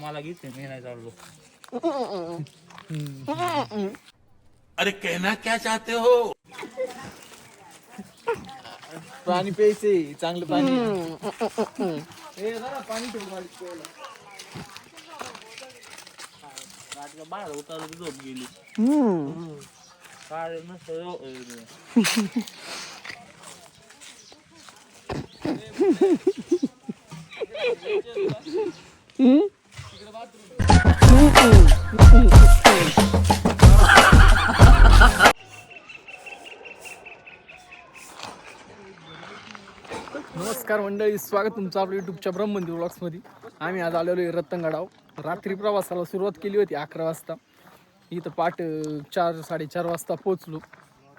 मला घेते मी नाही चाललो. अरे कहना क्या चाहते हो? पाणी प्यायचे चांगलं पाणी. हे जरा पाणी ठेवू बाहेर उतारलं की झोप गेली. काय नसतं. नमस्कार मंडळी, स्वागत तुमचं आपल्या युट्यूबच्या ब्रह्ममंदिर व्लॉग्समध्ये. आम्ही आज आलेलो आहे रत्नगडावर. रात्री प्रवासाला सुरुवात केली होती 11 वाजता. इथं 4-4:30 वाजता पोचलो.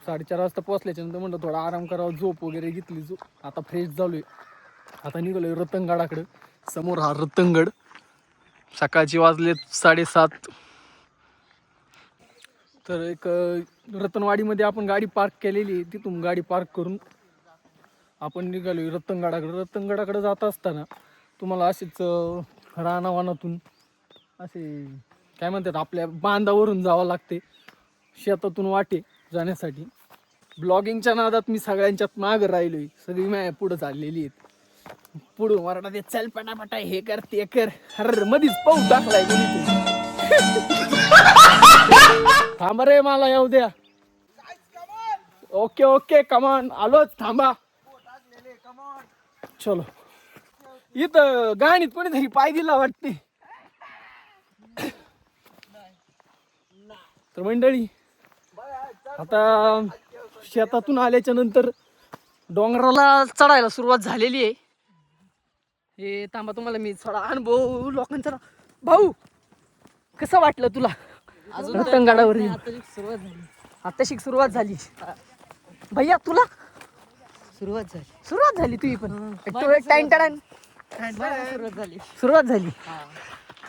4:30 वाजता पोचल्याच्यानंतर म्हणलं थोडा आराम करावा, झोप वगैरे घेतली. आता फ्रेश झालो आहे. आता निघालो आहे रत्नगडाकडं. समोर हा रत्नगड. सकाळची वाजलेत 7:30. तर एक रतनवाडीमध्ये आपण गाडी पार्क केलेली आहे. तिथून गाडी पार्क करून आपण निघालो रत्नगडाकडे. रत्नगडाकडे जात असताना तुम्हाला असेच रानावानातून असे काय म्हणतात आपल्या बांधावरून जावं लागते, शेतातून वाटे जाण्यासाठी. ब्लॉगिंगच्या नादात मी सगळ्यांच्यात मागं राहिलो आहे. सगळी माझ्या पुढं चाललेली आहेत. पुढं मराठा ते चल पटापटा हे कर ते कर. अरे मधीच पाऊस टाकलाय कोणी. थांबा रे, मला येऊ द्या. ओके ओके कमान, आलोच, थांबा. चलो. इथं गाणीत कोणीतरी पाय दिला वाटते. तर मंडळी आता शेतातून आल्याच्या नंतर डोंगराला चढायला सुरुवात झालेली आहे. हे थांबा, तुम्हाला मी थोडा अनुभव लोकांचा. भाऊ, कसं वाटलं तुला रत्नगडावर? आताशी सुरुवात झाली. भैया तुला सुरुवात झाली तुझी पण. सुरुवात झाली.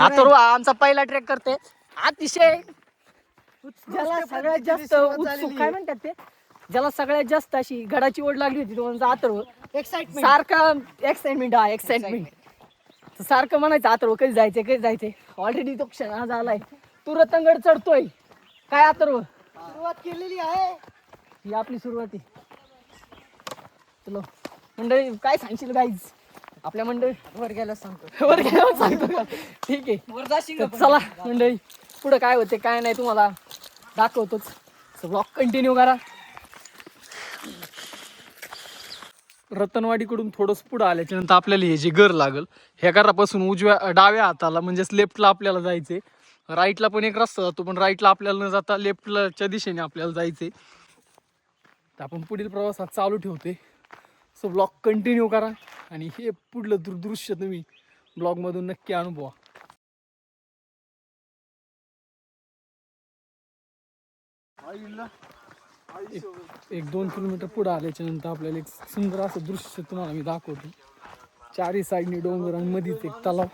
आता आमचा पहिला ट्रेक करते. अतिशय ज्याला सगळ्यात जास्त उत्सुक काय म्हणतात ते, ज्याला सगळ्यात जास्त अशी गडाची ओढ लागली होती तो अथर्व. सारखं एक्साइटमेंट सारखं म्हणायचं अथर्व कधी जायचंय. ऑलरेडी तो क्षण आज आलाय. तू रत्नगड चढतोय काय अथर्व? सुरुवात केलेली आहे. ही आपली सुरुवात आहे. चलो मंडळी, काय सांगशील गाईज? आपल्या मंडळी वर गेला सांगतो का? ठीक आहे, चला मंडळी, पुढे काय होते काय नाही तुम्हाला दाखवतोच. ब्लॉग कंटिन्यू करा. रतनवाडीकडून थोडंच पुढं आल्याच्या नंतर आपल्याला हे जे घर लागल, ह्या घरापासून डाव्या हाताला म्हणजेच लेफ्टला आपल्याला जायचंय. राईटला पण एक रस्ता जातो, पण राईटला आपल्याला न जाता लेफ्टच्या दिशेने आपल्याला जायचंय. तर आपण पुढील प्रवासात चालू ठेवते. सो ब्लॉग कंटिन्यू करा आणि हे पुढलं दृश्य तुम्ही ब्लॉगमधून नक्की अनुभवा. एक 2 किलोमीटर पुढे आल्याच्या नंतर आपल्याला एक सुंदर असं दृश्य तुम्हाला मी दाखवतो. चारही साईडनी डोंगर आणि मधीच एक तलाव.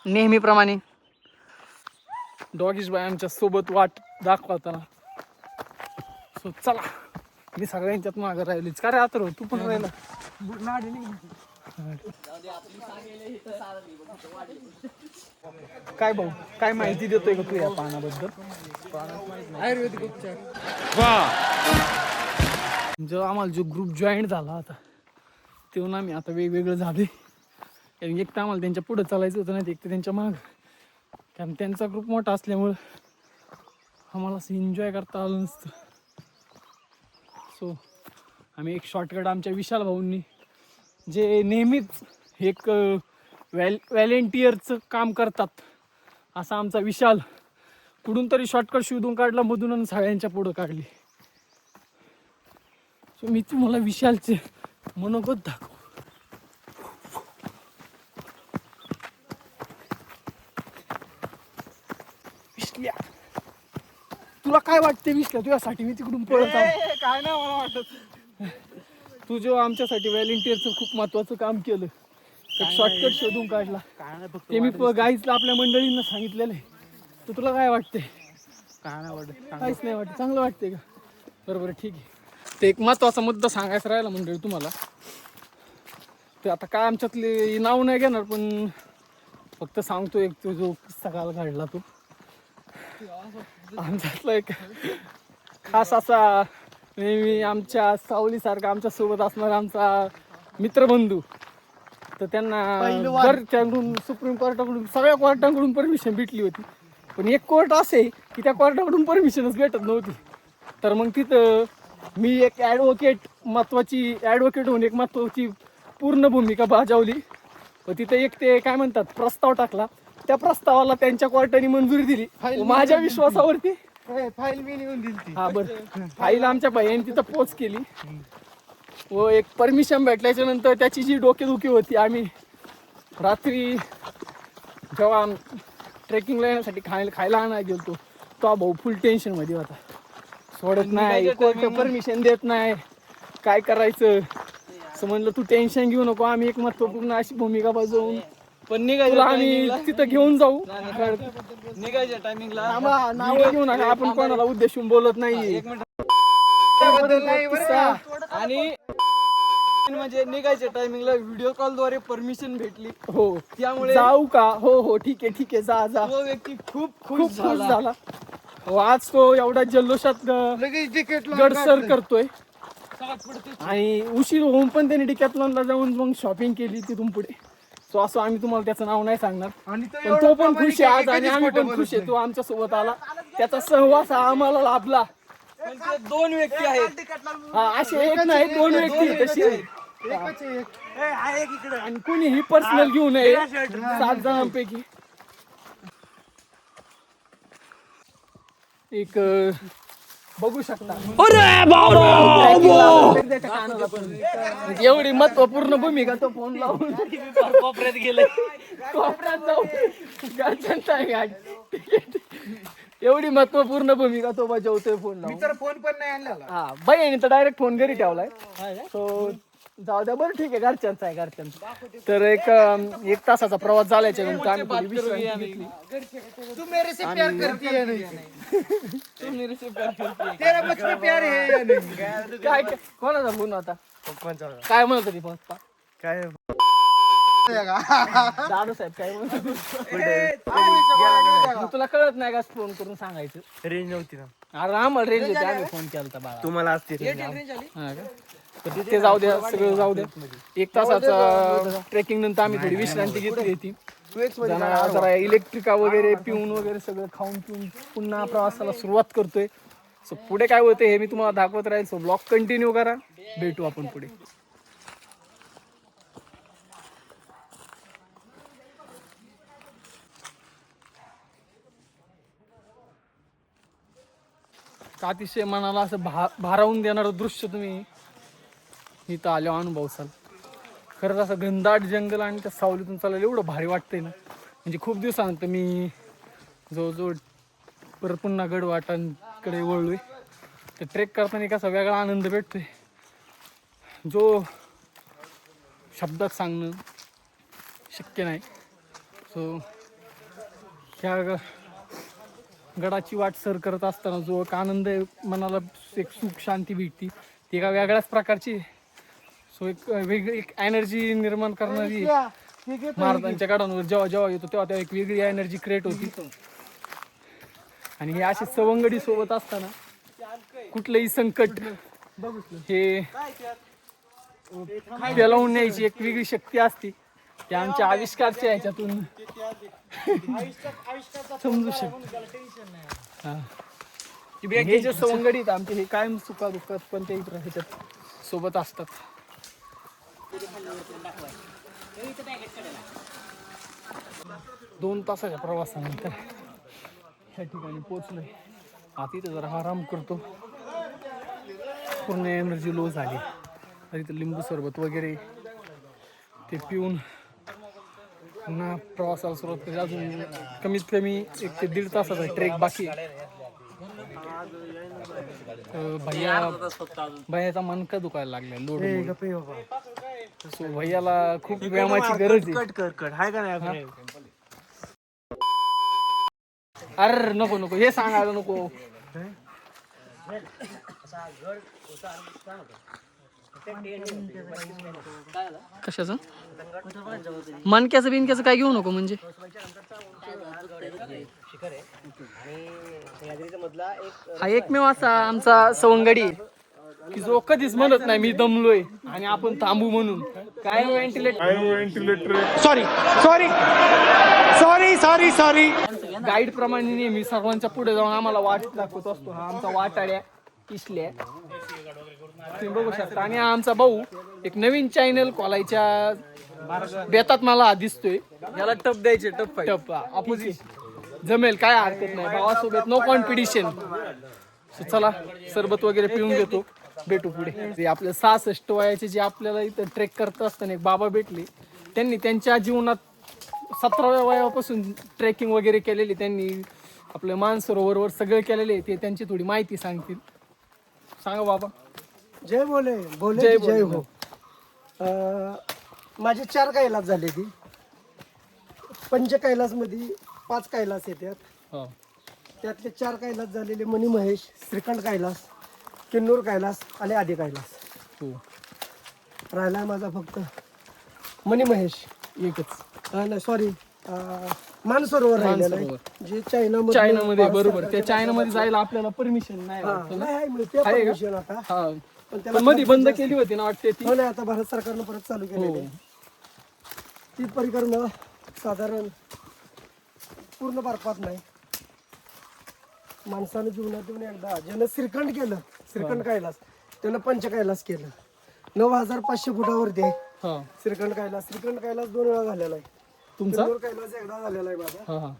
नेहमीप्रमाणे डॉगीश बाय आमच्या सोबत वाट दाखवताना. सो चला, मी सगळ्यांच्यात मागं राहिलीच का रे अथर्व? तू पण राहिला. काय भाऊ, काय माहिती देतोय का तू या पानाबद्दल? आयुर्वेदिक उपचार. जेव्हा आम्हाला जो ग्रुप जॉईन झाला होता तेव्हा आम्ही आता वेगवेगळं झाले. एक तर आम्हाला त्यांच्या पुढं चालायचं होतं, नाही एक तर त्यांच्या माग. कारण त्यांचा ग्रुप मोठा असल्यामुळं आम्हाला असं एन्जॉय करता आलं नसतं. सो आम्ही एक शॉर्टकट आमच्या विशाल भाऊंनी, जे नेहमीच एक व्हॉलेंटिअरचं काम करतात, असा आमचा विशाल कुठून तरी शॉर्टकट शोधून काढला मधून आणि सगळ्यांच्या पुढं काढली. सो मी तुम्हाला विशालचे मनोगत दाखव. तुला काय वाटते विश्ल्या? तुझ्यासाठी मी तिकडून पळत आहे. काय नाही मला वाटत. तू जो आमच्यासाठी व्हॉलेंटिअरचं खूप महत्वाचं काम केलं, एक शॉर्टकट शोधून काढला, ते मी गाईजला आपल्या मंडळींना सांगितलेलं आहे. तर तुला काय वाटतंय? काहीच नाही वाटत, चांगलं वाटतंय का? बरोबर, ठीक आहे. ते एक महत्वाचा मुद्दा सांगायचा राहिला मंडळी तुम्हाला. ते आता काय आमच्यातले नाव नाही घेणार, पण फक्त सांगतो एक तो जो किस्सा काल घडला तो आमच्यातला एक खास असा नेहमी आमच्या सावलीसारखा आमच्या सोबत असणारा आमचा मित्रबंधू. तर त्यांना घरच्याकडून, सुप्रीम कोर्टाकडून, सगळ्या कोर्टाकडून परमिशन भेटली होती, पण एक कोर्ट असे की त्या कोर्टाकडून परमिशनच भेटत नव्हती. तर मग तिथं मी एक ॲडव्होकेट होऊन एक महत्त्वाची पूर्ण भूमिका बजावली. व तिथं एक ते काय म्हणतात प्रस्ताव टाकला. त्या प्रस्तावाला त्यांच्या कोर्टाने मंजुरी दिली. माझ्या विश्वासावरती फाईल मी लिहून दिली. हा बरं, फाईल आमच्या भाईने तिथं पोच केली व एक परमिशन भेटल्याच्या नंतर त्याची जी डोकेदुखी होती, आम्ही रात्री जेव्हा ट्रेकिंगला येण्यासाठी खायला आणायला गेलतो, तो भाऊ फुल टेन्शनमध्ये होता. सोडत नाही, कोर्ट परमिशन देत नाही, काय करायचं. असं म्हणलं तू टेन्शन घेऊ नको, आम्ही एक महत्त्वपूर्ण अशी भूमिका बजावून पण निघायला आम्ही तिथं घेऊन जाऊ. निघायच्या टायमिंगला नाव घेऊ नका, आपण कोणाला उद्देशून बोलत नाही. आणि म्हणजे निघायच्या टायमिंगला व्हिडिओ कॉल द्वारे परमिशन भेटली. हो, त्यामुळे जाऊ का? हो हो, ठीक आहे, जा. तो व्यक्ती खूप खूप खुश झाला. हो, आज तो एवढा जल्लोषात लगेच तिकीट गडसर करतोय. आणि उशीर होऊन पण त्यांनी डिकॅथलॉनला जाऊन मग शॉपिंग केली तिथून पुढे. सो असं आम्ही तुम्हाला त्याचं नाव नाही सांगणार, पण तो पण खुश आहे आज आणि आम्ही पण खुश आहे. तो आमच्या सोबत आला, त्याचा सहवास आम्हाला लाभला. पण ते 2 व्यक्ती आहेत. हा, असे एक नाही, 2 व्यक्ती तशी. आणि कोणीही पर्सनल घेऊ नये 7 जणांपैकी. एक बघू शकता एवढी महत्वपूर्ण भूमिका तो फोन लावून कोपऱ्यात गेले, कोपऱ्यात जाऊन एवढी महत्वपूर्ण भूमिका तो बजावतोय फोन लावून. फोन पण नाही आणला. हा, बाईने तर डायरेक्ट फोन घरी ठेवलाय. सो जाऊ द्या, बरं ठीक आहे, घरच्यांचा आहे घरच्यांचा. तर एक तासाचा प्रवास झाल्याच्या नंतर आम्ही थोडी विश्रांती घेतली. तू मेरे से प्यार करती है नहीं? तू मेरे से प्यार करती है? तेरा मुझ पे प्यार है या नहीं? काय कोणाचा फोन होता? काय म्हणत होती पप्पा? काय दादू साहेब काय म्हणत होते? तुला कळत नाही का फोन करून सांगायचं? रेंज नव्हती ना. अरे आम्हाला रेंज होती, आम्ही फोन केला होता बाळा. तुम्हाला असते हा का? तर तिथे जाऊ द्या, सगळं जाऊ द्या. 1 तासाचा ट्रेकिंग नंतर आम्ही थोडी विश्रांती घेतली होती. जरा इलेक्ट्रिका वगैरे पिऊन वगैरे सगळं खाऊन पिऊन पुन्हा प्रवासाला सुरुवात करतोय. सो पुढे काय होतं हे मी तुम्हाला दाखवत राहील. सो ब्लॉग कंटिन्यू करा, भेटू आपण पुढे. अतिशय मनाला असं भारावून देणारं दृश्य तुम्ही इथं आल्यावर अनुभवसाल. खरंच असं घनदाट जंगल आणि त्या सावलीतून चालायला एवढं भारी वाटतंय ना. म्हणजे खूप दिवसानंतर मी जवळजवळ परत पुन्हा गडवाटांकडे वळलोय. तर ट्रेक करताना एक असा वेगळा आनंद भेटतोय जो शब्दात सांगणं शक्य नाही. सो ह्या गडाची वाट सर करत असताना जो एक आनंद आहे, मनाला एक सुख शांती भेटती, ती एका वेगळ्याच प्रकारची. सो एक वेगळी एक एनर्जी निर्माण करणारी महाराजांच्या गडांवर जेव्हा जेव्हा येतो तेव्हा तेव्हा एक वेगळी एनर्जी क्रिएट होती. आणि हे असे सवंगडी सोबत असताना कुठलंही संकट हे पेलवून न्यायची एक वेगळी शक्ती असते. ते आमच्या आविष्कारच्या ह्याच्यातून समजू शकतो. हे जे सवंगडीत आमचे हे कायम सुखा दुःखात पण ते ह्याच्यात सोबत असतात. 2 तासाच्या प्रवासानंतर ह्या ठिकाणी पोचलोय. आता इथं जरा आराम करतो. पूर्ण एनर्जी लो झाली. इथं लिंबू सरबत वगैरे ते पिऊन पुन्हा प्रवासाला सुरुवात केली. अजून कमीत कमी 1 ते 1.5 तासाचा ट्रेक बाकी आहे. भैया फक्त अजून भैयाचा मनका दुखायला लागलाय लोड ए, गप्प आहे बाबा. सो भैयाला खूप व्यायामाची गरज आहे. कट हाय का नाही आपले? अरे नको नको हे सांगायला नको. कशाचं मनक्याचं बिनक्याचं काय घेऊ नको म्हणजे हा एकमेव असा आमचा सवंगडी आहे की जो कधीच म्हणत नाही मी दमलोय आणि आपण थांबू म्हणून. काय व्हेंटिलेटर सॉरी गाईड प्रमाणे नेहमी सर्वांच्या पुढे जाऊन आम्हाला वाट दाखवत असतो. हा आमचा वाटाड्या इसल्या तुम्ही बघू शकता. आणि हा आमचा भाऊ एक नवीन चॅनल खोलायच्या बेतात मला दिसतोय. याला टप द्यायचे टप टप ऑपोजिट जमेल काय हरकत नाही. भावासोबत नो कॉन्पिटिशन. चला सरबत वगैरे पिऊन घेतो भेटू पुढे. ते आपल्या 66 वयाचे जे आपल्याला इथं ट्रेक करत असताना एक बाबा भेटले. त्यांनी त्यांच्या जीवनात 17व्या वयापासून ट्रेकिंग वगैरे केलेली. त्यांनी आपलं मानसरोवरवर सगळं केलेले. ते त्यांची थोडी माहिती सांगतील. सांगा बाबा. जय बोले बोले जय जय बोले. हो. माझे 4 कैलास झाले ती. पंच कैलास मध्ये 5 कैलास येतात. हो त्यातले 4 कैलास झालेले मनी महेश, श्रीखंड कैलास, किन्नूर कैलास आणि आदी कैलास. हो राहिला माझा फक्त मनी महेश एकच नाही सॉरी मानसरोवर राहिलेलं आहे. जे चायनामध्ये बरोबर. त्या चायनामध्ये जायला आपल्याला परमिशन नाही वाटतं ना? आहे का? आता हा पण पण मध्ये बंद केली होती ना वाटते ती. हो नाही आता भारत सरकारनं परत चालू केलेली आहे. ती परिक्रमा साधारण पूर्ण बर्फात नाही. माणसानं जीवनातून एकदा ज्यानं श्रीखंड केलं, श्रीखंड कैलास, त्यानं पंच कैलास केलं. 9500 फुटावरती आहे हा श्रीखंड कैलास. श्रीखंड कैलास 2 वेळा झालेला आहे. तुमचा किन्नूर कैलास एकदा झालेला आहे माझा. हा हा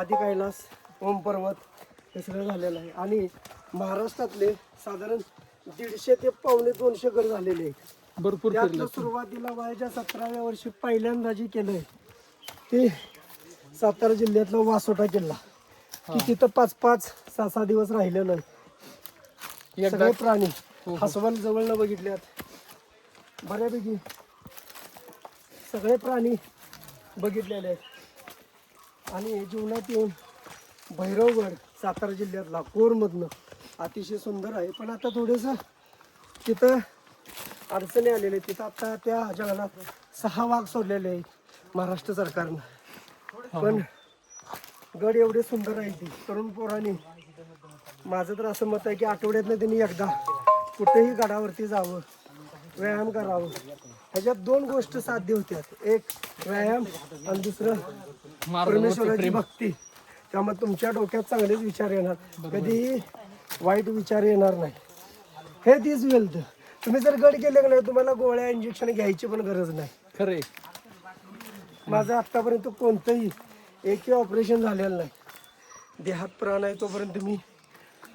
आदी कैलास, ओम पर्वत हे सगळं झालेलं आहे. आणि महाराष्ट्रातले साधारण 150 ते 250 गड झालेले आहेत. भरपूर त्यातलं फिरलं. सुरुवातीला वयाच्या 17व्या वर्षी पहिल्यांदा जे केलंय ते सातारा जिल्ह्यातला वासोटा किल्ला. की तिथं 5-5, 6-6 दिवस राहिलेलं आहे. एकदा सगळे प्राणी हसवल जवळनं बघितल्यात. बऱ्यापैकी सगळे प्राणी बघितलेले आहेत. आणि जीवनात येऊन भैरवगड सातारा जिल्ह्यातला कोरमधनं अतिशय सुंदर आहे. पण आता थोडंसं तिथं अडचणी आलेल्या आहेत. तिथं आता त्या जंगलात 6 वाघ सोडलेले आहेत महाराष्ट्र सरकारनं. पण गड एवढे सुंदर आहे ती तरुण पोरांनी. माझं तर असं मत आहे की आठवड्यातनं त्यांनी एकदा कुठेही गडावरती जावं, व्यायाम करावं. ह्याच्यात 2 गोष्टी साध्य होत्यात. एक व्यायाम आणि दुसरं परमेश्वराची भक्ती. त्यामुळे तुमच्या डोक्यात चांगलेच विचार येणार, कधीही वाईट विचार येणार नाही. हे दिस वेल्थ. तुम्ही जर गड केले की नाही तुम्हाला गोळ्या इंजेक्शन घ्यायची पण गरज नाही. खरे माझं आत्तापर्यंत कोणतंही एकही ऑपरेशन झालेलं नाही. देहात प्राण आहे तोपर्यंत मी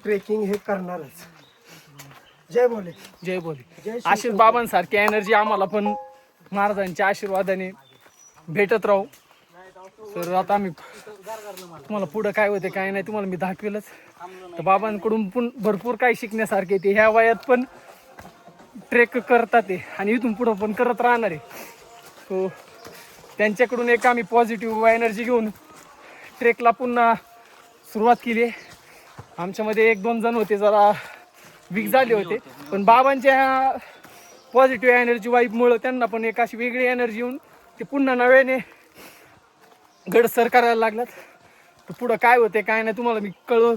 ट्रेकिंग हे करणारच. जय बोले जय बोले. जय आशीष बाबांसारखी एनर्जी आम्हाला पण महाराजांच्या आशीर्वादाने भेटत राहू. तर आता आम्ही तुम्हाला पुढं काय होते काय नाही तुम्हाला मी दाखवेलच. तर बाबांकडून पण भरपूर काही शिकण्यासारखे ते ह्या वयात पण ट्रेक करतात ते आणि इथून पुढं पण करत राहणार आहे. सो त्यांच्याकडून एक आम्ही पॉझिटिव्ह एनर्जी घेऊन ट्रेकला पुन्हा सुरुवात केली आहे. आमच्यामध्ये 1-2 जण होते जरा वीक झाले होते. पण बाबांच्या पॉझिटिव्ह एनर्जी वाईबमुळं त्यांना पण एक अशी वेगळी एनर्जी येऊन ते पुन्हा नव्याने गड सर करायला लागलात. तर पुढं काय होते काय नाही तुम्हाला मी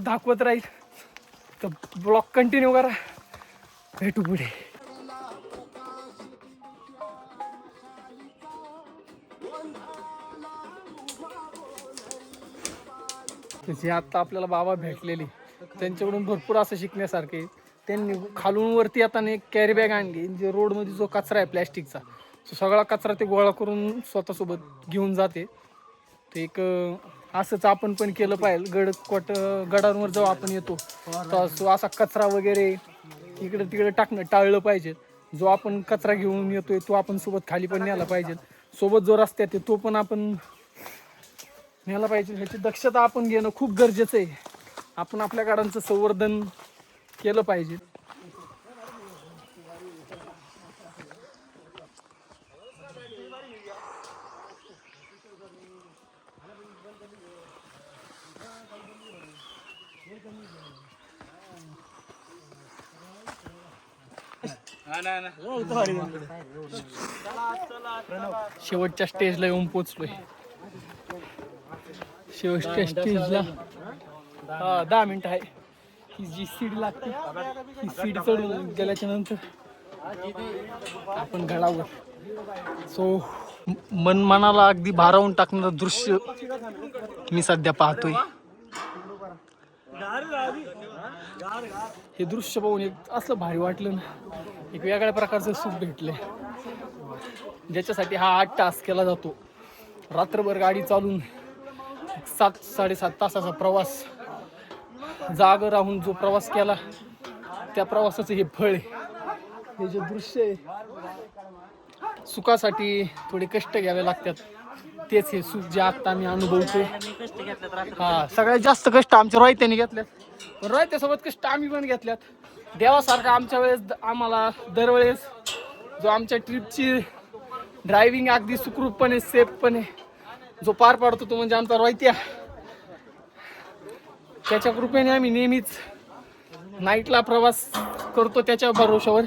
दाखवत राहील. तर ब्लॉग कंटिन्यू करा. भेटू पुढे. जे आत्ता आपल्याला बाबा भेटलेली त्यांच्याकडून भरपूर असं शिकण्यासारखे. त्यांनी खालून वरती येताना एक कॅरी बॅग आणली. जे रोडमध्ये जो कचरा आहे प्लॅस्टिकचा तो सगळा कचरा ते गोळा करून स्वतःसोबत घेऊन जाते. ते एक असंच आपण पण केलं पाहिजे. गडांवर जेव्हा आपण येतो तर असा कचरा वगैरे इकडे तिकडे टाकणं टाळलं पाहिजे. जो आपण कचरा घेऊन येतोय तो आपण सोबत खाली पण न्यायला पाहिजे. सोबत जो रस्त्यात आहे तो पण आपण न्यायला पाहिजे. ह्याची दक्षता आपण घेणं खूप गरजेचं आहे. आपण आपल्या गाड्यांचं संवर्धन केलं पाहिजे. शेवटच्या स्टेजला येऊन पोचलोय. शेवटच्या स्टेजला 10 मिनिटं आहे. ही जी सीड लागते ही सीड चढून गेल्याच्या नंतर आपण गडावर. सो मनाला अगदी भारावून टाकणारं दृश्य मी सध्या पाहतोय. हे दृश्य पाहून एक असलं भारी वाटलं ना, एक वेगळ्या प्रकारचं सुख भेटलंय, ज्याच्यासाठी हा 8 तास केला जातो. रात्रभर गाडी चालून 7-7.5 तासाचा प्रवास, जाग राहून जो प्रवास केला त्या प्रवासाचं हे फळ आहे. हे जे दृश्य आहे, सुखासाठी थोडे कष्ट घ्यावे लागतात, तेच हे सुख जे आता आम्ही अनुभवतोय. हा, सगळ्यात जास्त कष्ट आमच्या रोहित्याने घेतल्यात, पण रोहित्यासोबत कष्ट आम्ही पण घेतल्यात. देवासारखा आमच्या वेळेस आम्हाला दरवेळेस जो आमच्या ट्रिपची ड्रायव्हिंग अगदी सुखरूपपणे सेफपणे जो पार पाडतो तो म्हणजे आमचा रोहित्या. त्याच्या कृपेने आम्ही नेहमीच नाईटला प्रवास करतो. त्याच्या भरोशावर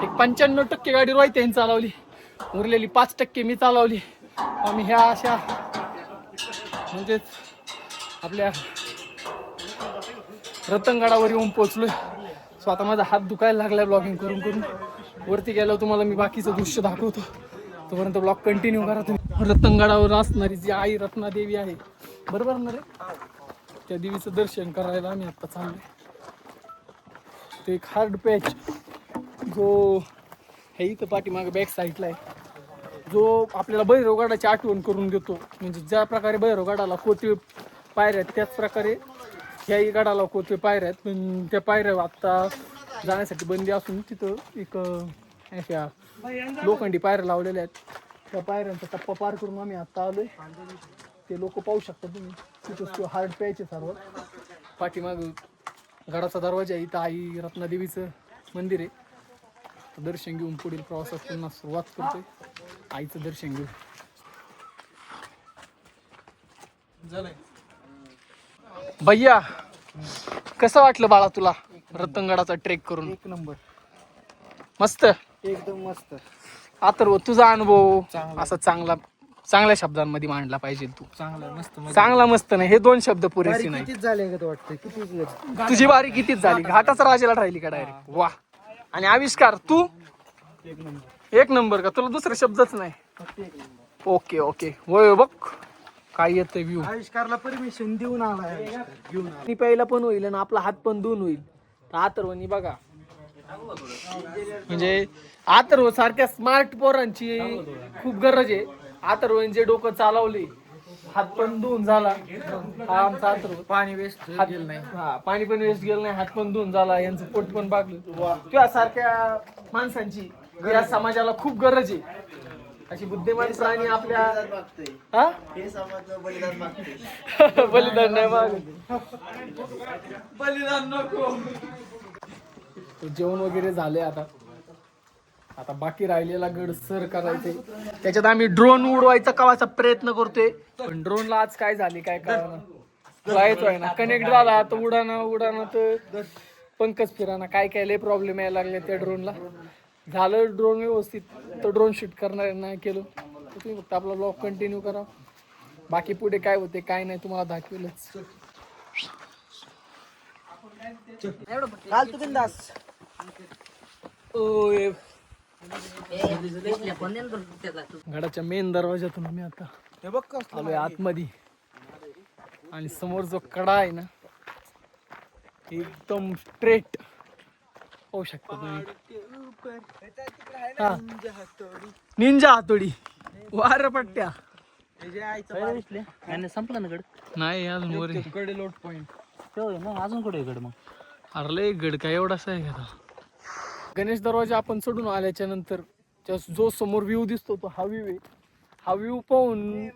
एक 95% गाडी रोहित्याने चालवली, उरलेली 5% मी चालवली. आम्ही ह्या अशा म्हणजेच आपल्या रतनगडावर येऊन पोचलोय. सो आता माझा हात दुखायला लागलाय ब्लॉगिंग करून करून. वरती गेल्यावर तुम्हाला मी बाकीचं दृश्य दाखवतो, तोपर्यंत ब्लॉग कंटिन्यू करा तुम्ही. रतनगडावर असणारी जी आई रत्नादेवी आहे, बरोबर ना रे, त्या देवीचं दर्शन करायला आम्ही आता चाललोय. ते एक हार्ड पॅच जो हे इथं पाठीमागे बॅक साईडला आहे, जो आपल्याला भैरवगडाची आठवण करून देतो. म्हणजे ज्या प्रकारे भैरवगडाला कोथळी पायऱ्या आहेत त्याच प्रकारे ह्याही गडाला कोथळी पायऱ्या आहेत. पण त्या पायऱ्या आत्ता जाण्यासाठी बंदी असून तिथं एक अशा लोखंडी पायऱ्या लावलेल्या आहेत. त्या पायऱ्यांचा टप्पा पार करून आम्ही आत्ता आलोय. ते लोक पाहू शकता तुम्ही, तिथं हार्ड पॅच आहे सर्व. पाठीमाग गडाचा दरवाजा आहे, इथं आई रत्नादेवीचं मंदिर आहे. दर्शन घेऊन पुढील प्रवासात पुन्हा सुरुवात करतोय. आईचं दर्शन घेऊन. भैया, कसं वाटलं बाळा तुला रतनगडाचा ट्रेक करून? एक नंबर, मस्त, एकदम मस्त. अथर्व, तुझा अनुभव असा चांगल्या शब्दांमध्ये मांडला पाहिजे तू. चांगला मस्त नाही, हे 2 शब्द पुरेसे नाही. कितीच झाले का वाटतं? किती तुझी बारी कितीच झाली, घाटाचा राजाला राहिली का डायरेक्ट. वा. आणि आविष्कार तू 1 नंबर का, तुला दुसरे शब्दच नाही. ओके ओके, होय बघ काय येतं व्ह्यू. आविष्कारला परमिशन देऊन आलाय, घेऊन ती प्यायला पण होईल आणि आपला हात पण धुवून होईल. अथर्वनी बघा, म्हणजे अथर्व सारख्या स्मार्ट पोरांची खूप गरज आहे. अथर्वने जे डोकं चालवले, हात पण धुवून झाला. हा आमचा अथर्व. पाणी वेस्ट गेलं नाही. हा, पाणी पण वेस्ट गेलं नाही, हात पण धुवून झाला, यांचं पोट पण बागलं. तुझ्या सारख्या माणसांची या समाजाला खूप गरज आहे. अशी बुद्धिमान प्राणी आपल्या बलिदान नाही मागत. बलिदान नको. जेवण वगैरे झाले. आता बाकी राहिलेला गड सर करायचे. त्याच्यात आम्ही ड्रोन उडवायचा कवाचा प्रयत्न करतोय, पण ड्रोनला आज काय झाले काय कळना. येतोय ना, कनेक्ट झाला तर उडाना तर पंकज फिराना, काय लय प्रॉब्लेम यायला लागले त्या ड्रोनला. झालं ड्रोन व्यवस्थित, तर ड्रोन शूट करणार नाही केलं तर तुम्ही फक्त आपला ब्लॉग कंटिन्यू करा. बाकी पुढे काय होते काय नाही तुम्हाला दाखवेलच. गडाच्या मेन दरवाजातून आम्ही आता आलोय आतमध्ये. आणि समोर जो कडा आहे ना, एकदम स्ट्रेट पाहू शकता तुम्ही. निंजा हातोडी, वार पट्ट्या. संपला ना गड? नाही अजून वर कडे लोट पॉइंट. अजून कुठे गड? मग अरे गड काय एवढासा आहे का? गणेश दरवाजा आपण चढून आल्याच्या नंतर जो समोर व्ह्यू दिसतो तो हा व्ह्यू आहे. हा व्ह्यू पाहून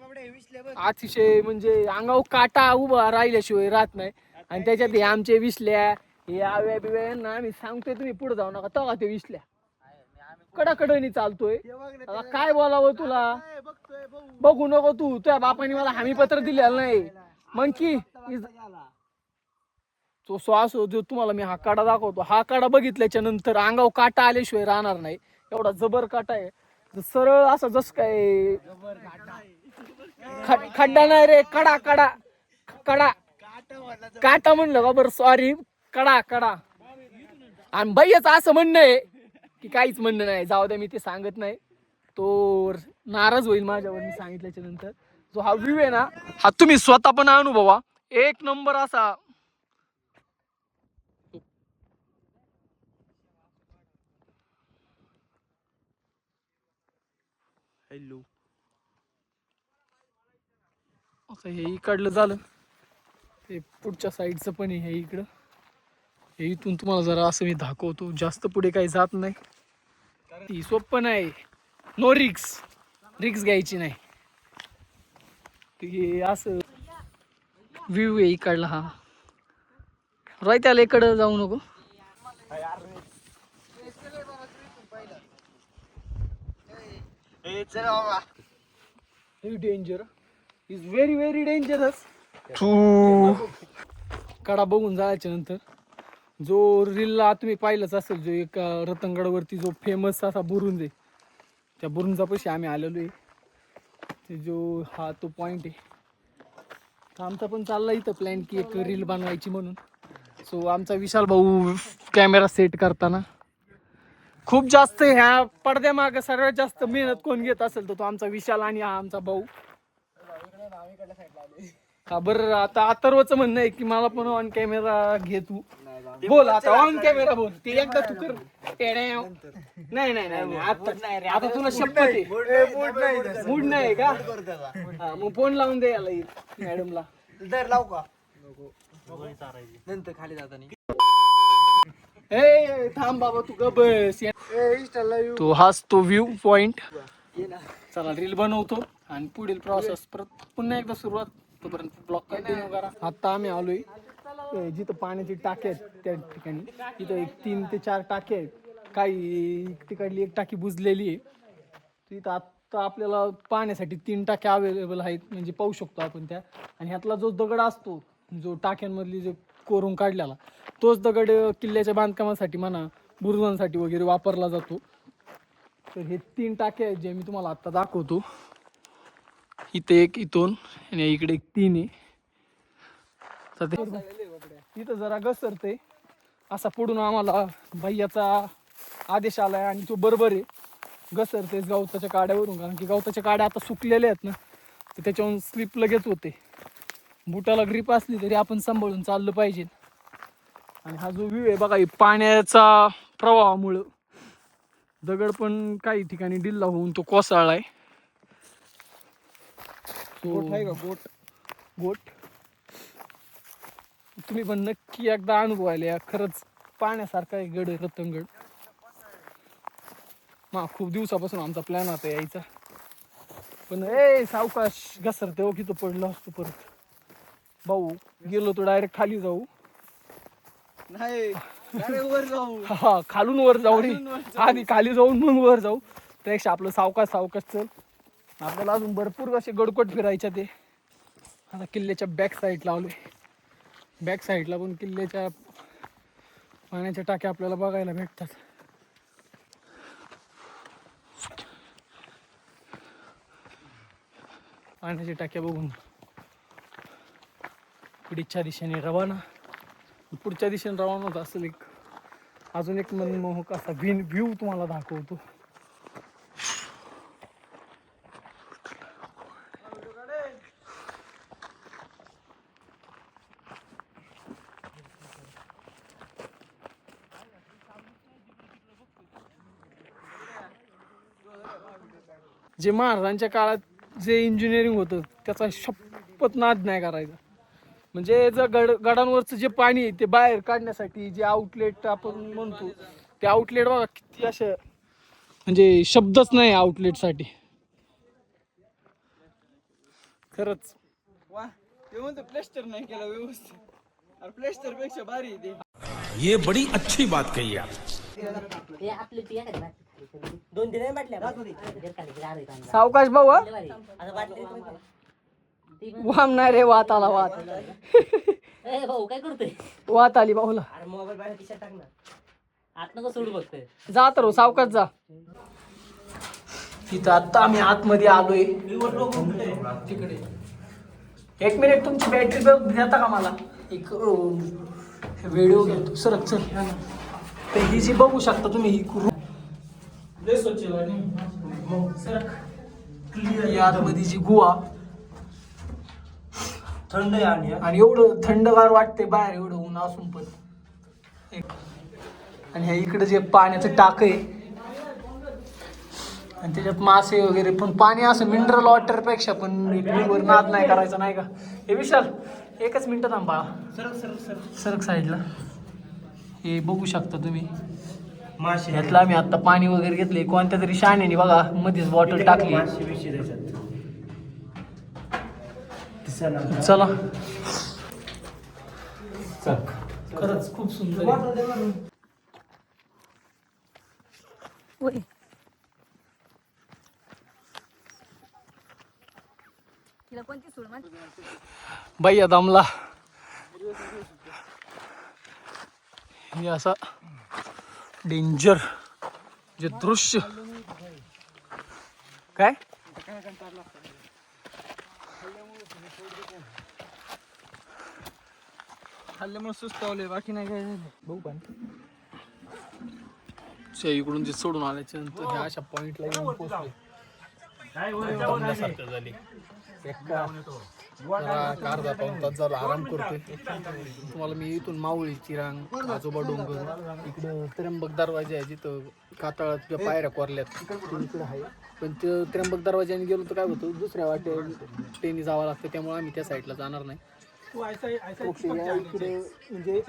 अतिशय म्हणजे अंगावर काटा उभा राहिल्याशिवाय राहत नाही. आणि त्याच्यात हे आमचे विसल्या हे आव्या बिव्या ना आम्ही सांगतोय तुम्ही पुढे जाऊ नका तेव्हा ते विसल्या कडाकडनी चालतोय. आता काय बोलावं तुला, बघू नको तू, तुझ्या बापाने मला हमी पत्र दिलेलं नाही. मग की तो श्वास जो तुम्हाला मी हा काढा दाखवतो, हा काढा बघितल्याच्या नंतर अंगावर काटा आल्याशिवाय राहणार नाही. एवढा जबर काटा आहे, सरळ असं जस काय खड्डा नाही रे, कडा कडा कडा काटा म्हणलं का बरं, सॉरी, कडा कडा. आणि बाईच असं म्हणणं आहे की काहीच म्हणणं नाही, जाऊ द्या मी ते सांगत नाही, तो नाराज होईल माझ्यावर मी सांगितल्याच्या नंतर. जो हा व्ह्यू आहे ना, हा तुम्ही स्वतः पण अनुभवा, एक नंबर असा. हॅलो. असं हे इकडलं झालं, ते पुढच्या साईडचं पण आहे हे इकडं. हे इथून तुम्हाला जरा असं मी दाखवतो, जास्त पुढे काही जात नाही. ती सोपं नाही, नो रिक्स, रिक्स घ्यायची नाही. हे असं व्ह्यू आहे इकडला हा. त्याला इकडं जाऊ नको. Danger is very very dangerous. कडा बघून जायच्या नंतर जो रीलला तुम्ही पाहिलंच असेल, जो एक रतनगडवरती जो फेमस असा बुरुंज आहे, त्या बुरुंजापाशी आम्ही आलेलो आहे. ते जो हा तो पॉइंट आहे. आमचा पण चालला इथं प्लॅन की एक रील बनवायची म्हणून. सो आमचा विशाल भाऊ कॅमेरा सेट करताना खूप जास्त ह्या पडद्यामागं सर्वात जास्त मेहनत कोण घेत असेल तर तो आमचा विशाल आणि हा आमचा भाऊ. हा बरं, आता अथर्वचं म्हणणं आहे की मला पण ऑन कॅमेरा घे तू. बोल आता, ऑन कॅमेरा बोल. ते एकदा तू कर. नाही नाही नाही आता तुला शपथ आहे. मूड नाही का? मग फोन लावून दे याला मॅडमला. लावू का नंतर खाली जाताना. ए थांब बाबा तू ग बस. तो हाच तो व्ह्यू पॉइंट. चला रील बनवतो आणि पुढील प्रोसेस परत पुन्हा एकदा सुरुवात. तोपर्यंत ब्लॉग कंटिन्यू करा. आता आम्ही आलोय जिथं पाण्याची टाकी आहेत त्या ठिकाणी. इथं एक 3 ते 4 टाकी आहेत. काही तिकडली एक टाकी बुजलेली आहे. तिथं आता आपल्याला पाण्यासाठी 3 टाक्या अवेलेबल आहेत, म्हणजे पाहू शकतो आपण त्या. आणि ह्यातला जो दगड असतो, जो टाक्यांमधली जो कोरून काढलेला, तोच दगड किल्ल्याच्या बांधकामासाठी म्हणा, बुरुजांसाठी वगैरे वापरला जातो. तर हे 3 टाके आहेत जे मी तुम्हाला आत्ता दाखवतो. इथे एक, इथून आणि इकडे एक 3 आहे. इथं जरा घसरते असा पुढून आम्हाला भैयाचा आदेश आलाय आणि तो बरोबर आहे. घसरते गवताच्या काड्यावरून, कारण की गवताच्या काड्या आता सुकलेल्या आहेत ना, तर त्याच्यावरून स्लिप लगेच होते. बुटाला ग्रीप असली तरी आपण सांभाळून चाललं पाहिजे. आणि हा जो व्ह्यू आहे बघा, पाण्याचा प्रवाहामुळं दगड पण काही ठिकाणी डिल्ला होऊन तो कोसळलाय. गोट आहे का? गोट गोट तुम्ही पण नक्की एकदा अनुभवायला या. खरंच पाण्यासारखा आहे गड रतनगड. खूप दिवसापासून आमचा प्लॅन आता यायचा, पण सावकाश घसरते हो, की तो पडलो असतो परत. भाऊ गेलो तो डायरेक्ट खाली जाऊ. नाही वर जाऊ. हा खालून वर जाऊ रे, आधी खाली जाऊन मग वर जाऊ. त्यापेक्षा आपलं सावकाश सावकाश चल. आपल्याला अजून भरपूर असे गडकोट फिरायच्या. ते आता किल्ल्याच्या बॅक साईडला आलोय. बॅक साईडला पण किल्ल्याच्या पाण्याच्या टाक्या आपल्याला बघायला भेटतात. पाण्याच्या टाक्या बघून पुढच्या दिशेने रवाना. पुढच्या दिशेने रवाना होत असेल एक अजून एक मनमोहक असा व्ह्यू तुम्हाला दाखवतो. जे महाराजांच्या काळात जे इंजिनिअरिंग होतं त्याचा शपथ नाद नाही करायचा. म्हणजे जर गडांवरचं जे पाणी आहे ते बाहेर काढण्यासाठी जे आउटलेट आपण म्हणतो, ते आउटलेट बघा किती असं, म्हणजे शब्दच नाही आउटलेटसाठी. खरंच वा ते म्हणतो प्लास्टर नाही केला व्यवस्थित. प्लेस्टर पेक्षा भारी आहे ते. ये बड़ी अच्छी बात कही आप. सावकाश भाऊ हा? वाम नाही रे, वात आला वात. भाऊ काय करतोय? वात आली भाऊला. आत नको सोडू बघतोय. जा तर सावकाश जा. तिथं आता आम्ही आतमध्ये आलोय. तिकडे 1 मिनिट तुमची बॅटरी देता का मला? एक व्हिडिओ घेतो. सरक चल. तर ही जी बघू शकता तुम्ही, ही लय स्वच्छ सरक. ही आतमध्ये जी गुहा थंड आहे आणि एवढं थंडगार वाटते बाहेर, एवढं ऊन असून पण. आणि ह्या इकडे जे पाण्याचं टाक आहे आणि त्याच्यात मासे वगैरे, पण पाणी असं मिनरल वॉटर पेक्षा पण वर नाद नाही करायचा, नाही का? हे विशाल 1च मिनिट थांबा. सरक साईडला. हे बघू शकता तुम्ही, मासे ह्यातलं आम्ही आता पाणी वगैरे घेतले. कोणत्या तरी शाण्याने बघा मध्येच बॉटल टाकली. चला खरंच खूप सुंदर आहे. भैया दमला. हे असं डेंजर जे दृश्य काय हल्ल्यामुळे सुस्तावले, बाकी नाही काय झालं. बघू पण इकडून जे सोडून आल्याच्या नंतर ह्या अशा पॉइंटला येऊन पोहोचले. झाली अर्धा पाऊण तास झाला आराम करतोय. तुम्हाला मी इथून माऊळीची रांग, आजोबा डोंगर, इकडं त्र्यंबक दरवाजा आहे जिथं कातळात ज्या पायऱ्या कोरल्यात इकडे आहे. पण ते त्र्यंबक दरवाजाने गेलो तर काय होतं, दुसऱ्या वाटेने जावं लागतं, त्यामुळे आम्ही त्या साईडला जाणार नाही. इकडे म्हणजे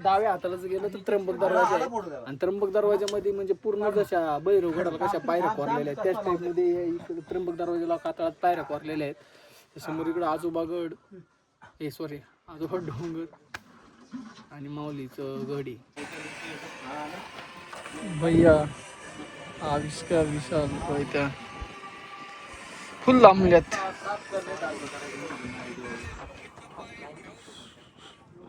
डाव्या हाताला जर गेलं तर त्र्यंबक दरवाजा आहे. आणि त्र्यंबक दरवाजामध्ये म्हणजे पूर्ण जशा भैरवगडाला कशा पायऱ्या कोरलेल्या आहेत त्याच टाईपमध्ये इकडे त्र्यंबक दरवाजाला कातळात पायऱ्या कोरलेल्या आहेत. समोर इकडं आजोबागड, आजोबा डोंगर आणि माऊलीचं गड आहे. भैया आविष्कार विशाल त्या फुल लांबल्यात.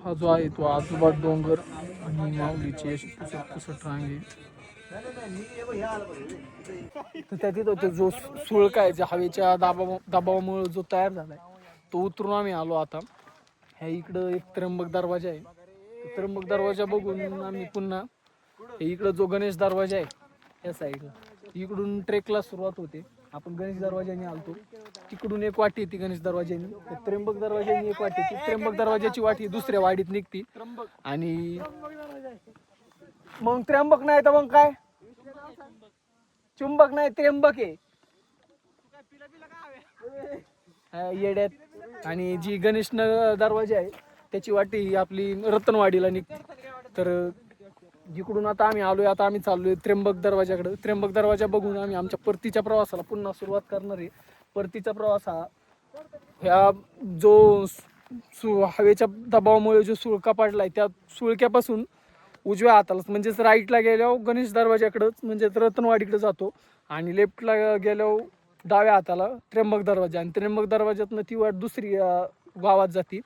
हा जो आहे तो आजोबा डोंगर आणि माऊलीची अशी पुसट रांग आहे. तर त्या तिथं जो सुळका आहे, ज्या हवेच्या दबावामुळे जो तयार झालाय, तो उतरून आम्ही आलो आता. ह्या इकडं एक त्र्यंबक दरवाजा आहे. त्र्यंबक दरवाजा बघून आम्ही पुन्हा इकडं जो गणेश दरवाजा आहे या साईडला, इकडून ट्रेकला सुरुवात होते. आपण गणेश दरवाजाने आलतो, तिकडून एक वाटी येते गणेश दरवाजाने, त्र्यंबक दरवाजाने एक वाटी येते. त्र्यंबक दरवाजाची वाटी दुसऱ्या वाडीत निघती. आणि मग त्र्यंबक नाही तर मग काय, चुंबक नाही त्र्यंबक आहे येड्यात. आणि जी गणेश दरवाजा आहे त्याची वाटी ही आपली रतनवाडीला निघते. तर जिकडून आता आम्ही आलोय, आता आम्ही चाललोय त्र्यंबक दरवाजाकडे. त्र्यंबक दरवाजा बघून आम्ही आमच्या परतीच्या प्रवासाला पुन्हा सुरुवात करणार आहे. परतीचा प्रवास हा ह्या जो हवेच्या दबावामुळे जो सुळका पडलाय त्या सुळक्यापासून उजव्या हाताला म्हणजेच राईटला गेल्यावर गणेश दरवाजाकडंच म्हणजेच रतनवाडीकडे जातो, आणि लेफ्टला गेल्यावर डाव्या हाताला त्र्यंबक दरवाजा. आणि त्र्यंबक दरवाज्यातनं ती वाट दुसरी गावात जाते.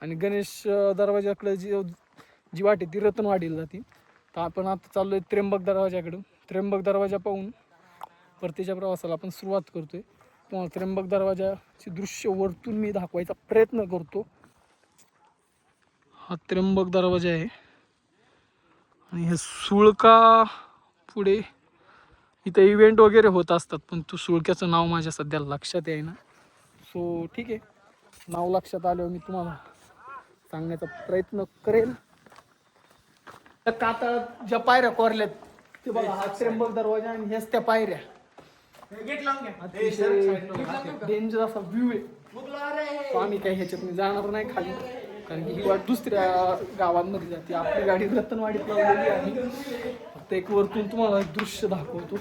आणि गणेश दरवाजाकडे जी वाट आहे ती रतनवाडीला जाते. तर आपण आता चाललोय त्र्यंबक दरवाजाकडून. त्र्यंबक दरवाजा पाहून परतीच्या प्रवासाला आपण सुरुवात करतोय. तुम्हाला त्र्यंबक दरवाजाचे दृश्य वरतून मी दाखवायचा प्रयत्न करतो. हा त्र्यंबक दरवाजा आहे आणि हे सुळका पुढे इथं इव्हेंट वगैरे होत असतात, पण तू सुळक्याचं नाव माझ्या सध्या लक्षात येईना. सो ठीक आहे, नाव लक्षात आल्यावर मी तुम्हाला सांगण्याचा प्रयत्न करेल. तर कातळात ज्या पायऱ्या कोरल्यात ते बघा, हा त्र्यंबक दरवाजा आणि ह्याच त्या पायऱ्या. डेंजर असा व्ह्यू आहे. आम्ही काही ह्याच्यात जाणार नाही खाली, कारण की ही वाट दुसऱ्या गावांमध्ये जाते. आपली गाडी रतनवाडीत लावलेली आहे. फक्त एक वरतून तुम्हाला दृश्य दाखवतो.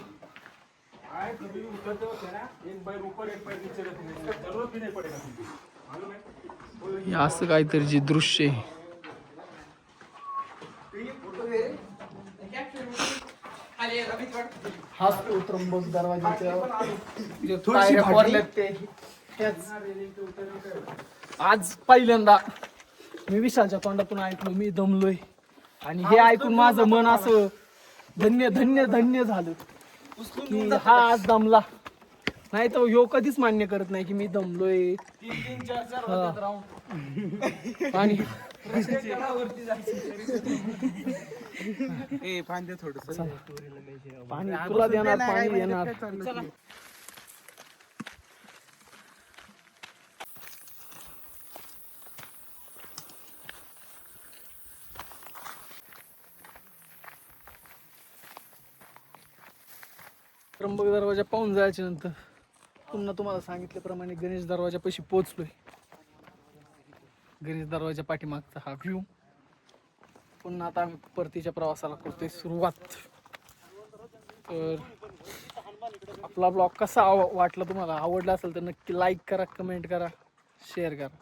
असं काहीतरी जे दृश्य आहे हाच तो त्र्यंबक दरवाजाच्या जे पायऱ्या कोरल्यात ते त्याच. आज पहिल्यांदा मी विशालच्या तोंडातून ऐकलो मी दमलोय, आणि हे ऐकून माझं मन असं धन्य धन्य धन्य झालं की हा आज दमला. नाही तर ह्यो कधीच मान्य करत नाही की मी दमलोय. हा. आणि पाणी तुला देणार, पाणी देणार. त्र्यंबक दरवाजा पाहून जायच्या नंतर पुन्हा तुम्हाला सांगितल्याप्रमाणे गणेश दरवाजापाशी पोहोचलोय. गणेश दरवाजा पाठीमागचा हा व्ह्यू. पुन्हा आता आम्ही परतीच्या प्रवासाला करतोय सुरुवात. तर आपला ब्लॉग कसा वाटला तुम्हाला, आवडला असेल तर नक्की लाईक करा, कमेंट करा, शेअर करा.